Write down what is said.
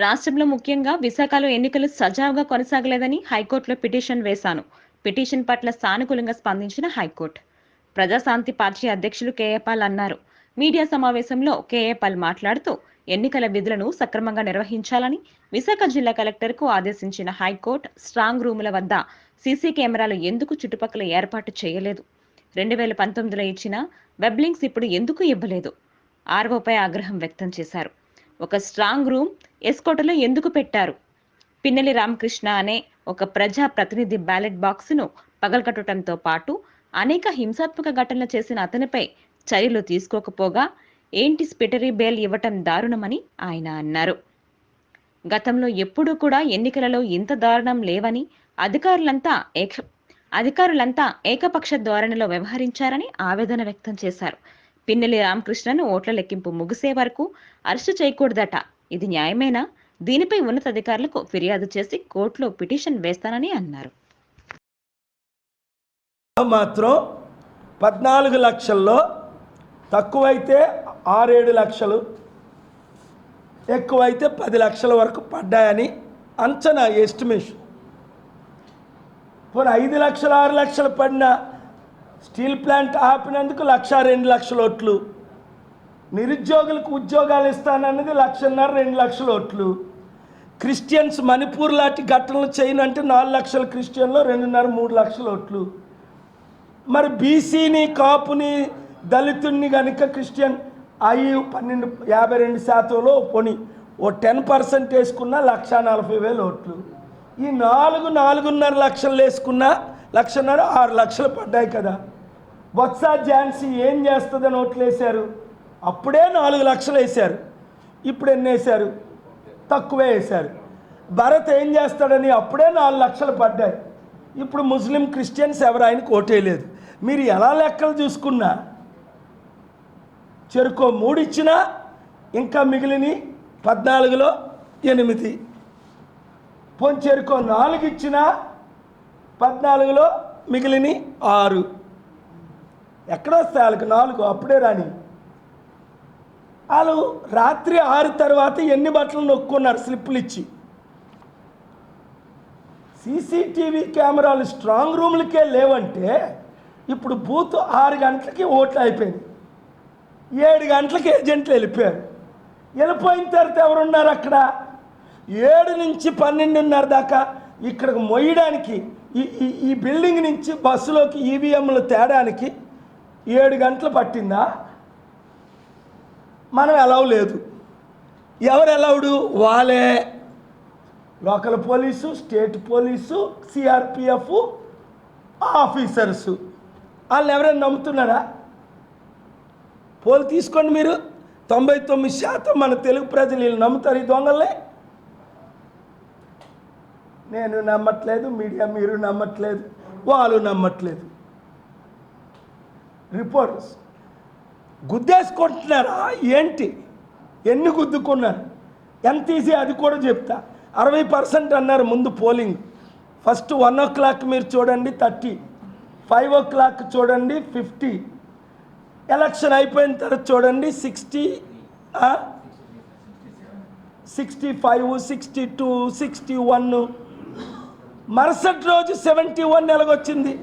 రాష్ట్రంలో ముఖ్యంగా విశాఖలో ఎన్నికలు సజావుగా కొనసాగలేదని హైకోర్టులో పిటిషన్ వేశాను. పిటిషన్ పట్ల సానుకూలంగా స్పందించిన హైకోర్టు. ప్రజాశాంతి పార్టీ అధ్యక్షులు కేఏపాల్ అన్నారు. మీడియా సమావేశంలో కేఏపాల్ మాట్లాడుతూ ఎన్నికల విధులను సక్రమంగా నిర్వహించాలని విశాఖ జిల్లా కలెక్టర్కు ఆదేశించిన హైకోర్టు స్ట్రాంగ్ రూముల వద్ద సీసీ కెమెరాలు ఎందుకు చుట్టుపక్కల ఏర్పాటు చేయలేదు, 2019లో ఇచ్చిన వెబ్ లింక్స్ ఇప్పుడు ఎందుకు ఇవ్వలేదు, ఆర్ఓపై ఆగ్రహం వ్యక్తం చేశారు. ఒక స్ట్రాంగ్ రూమ్ ఎస్కోటలో ఎందుకు పెట్టారు, పిన్నెల్లి రామకృష్ణ అనే ఒక ప్రజా ప్రతినిధి బ్యాలెట్ బాక్సును పగలగొట్టడంతో పాటు అనేక హింసాత్మక ఘటనలు చేసిన అతనిపై చర్యలు తీసుకోకపోగా ఏంటి స్పిటరీ బెయిల్ ఇవ్వటం దారుణమని ఆయన అన్నారు. గతంలో ఎప్పుడూ కూడా ఎన్నికలలో ఇంత దారుణం లేవని అధికారులంతా ఏకపక్ష ధోరణిలో వ్యవహరించారని ఆవేదన వ్యక్తం చేశారు. పిన్నెల్లి రామకృష్ణను ఓట్ల లెక్కింపు ముగిసే వరకు అరెస్టు చేయకూడదట. ఇది న్యాయమేనా? దీనిపై ఉన్నతాధికారులకు ఫిర్యాదు చేసి కోర్టులో పిటిషన్ వేస్తానని అన్నారు. మాత్రం 14 లక్షల్లో తక్కువైతే 6-7 లక్షలు, ఎక్కువైతే 10 లక్షల వరకు పడ్డాయని అంచనా, ఎస్టిమేషన్. పోనీ 5 లక్షలు 6 లక్షలు పడిన స్టీల్ ప్లాంట్ ఆపినందుకు 1,02 లక్షల ఓట్లు, నిరుద్యోగులకు ఉద్యోగాలు ఇస్తానన్నది 1,50,000 2 లక్షల ఓట్లు, క్రిస్టియన్స్ మణిపూర్ లాంటి ఘటనలు చేయనంటే 4 లక్షల క్రిస్టియన్లు 2.5-3 లక్షల ఓట్లు. మరి బీసీని, కాపుని, దళితుడిని కనుక క్రిస్టియన్ 52% పోనీ ఓ 10% వేసుకున్న 1,40,000 ఓట్లు. ఈ 4.5 లక్షలు వేసుకున్న 1,50,000 6 లక్షలు పడ్డాయి కదా. బొత్స ఝాన్సీ ఏం చేస్తుందని ఓట్లు వేశారు, అప్పుడే 4 లక్షలు వేశారు. ఇప్పుడు ఎన్ని వేశారు? తక్కువే వేశారు. భరత్ ఏం చేస్తాడని అప్పుడే 4 లక్షలు పడ్డాయి. ఇప్పుడు ముస్లిం, క్రిస్టియన్స్ ఎవరు ఆయనకు ఓటేయలేదు. మీరు ఎలా లెక్కలు చూసుకున్నా చెరుకో 3 ఇచ్చినా ఇంకా మిగిలిని 14లో 8, పోన్ చెరుకో 4 ఇచ్చినా 14లో మిగిలిని 6. ఎక్కడొస్తాయి వాళ్ళకి 4? అప్పుడే రాని వాళ్ళు రాత్రి 6 తర్వాత ఎన్ని బట్టలు నొక్కున్నారు స్లిప్పులు ఇచ్చి. సీసీటీవీ కెమెరాలు స్ట్రాంగ్ రూమ్లకే లేవంటే ఇప్పుడు బూత్ 6 గంటలకి ఓట్లు అయిపోయింది, 7 గంటలకి ఏజెంట్లు వెళ్ళిపోయారు. వెళ్ళిపోయిన తర్వాత ఎవరున్నారు అక్కడ? 7 నుంచి 12:30 దాకా ఇక్కడికి మొయ్యడానికి, ఈ బిల్డింగ్ నుంచి బస్సులోకి ఈవీఎంలు తేడానికి 7 గంటలు పట్టిందా? మనం ఎలవ్ లేదు. ఎవరు ఎలవుడు? వాళ్ళే. Local police, state police, CRPF officers. వాళ్ళని ఎవరైనా నమ్ముతున్నారా? పోలు తీసుకోండి మీరు. 99% మన తెలుగు ప్రజలు వీళ్ళు నమ్ముతారు ఈ దొంగల్ని. నేను నమ్మట్లేదు, మీడియా మీరు నమ్మట్లేదు, వాళ్ళు నమ్మట్లేదు. రిపోర్ట్స్ గుద్దేసుకుంటున్నారా ఏంటి? ఎన్ని గుద్దుకున్నారు, ఎంత ఈజీ అది కూడా చెప్తా. 60% అన్నారు ముందు పోలింగ్. ఫస్ట్ 1 o'clock మీరు చూడండి 30, 5 o'clock చూడండి 50, ఎలక్షన్ అయిపోయిన తర్వాత చూడండి 60, 65, 62, 61, మరుసటి రోజు 71 ఎలాగొచ్చింది.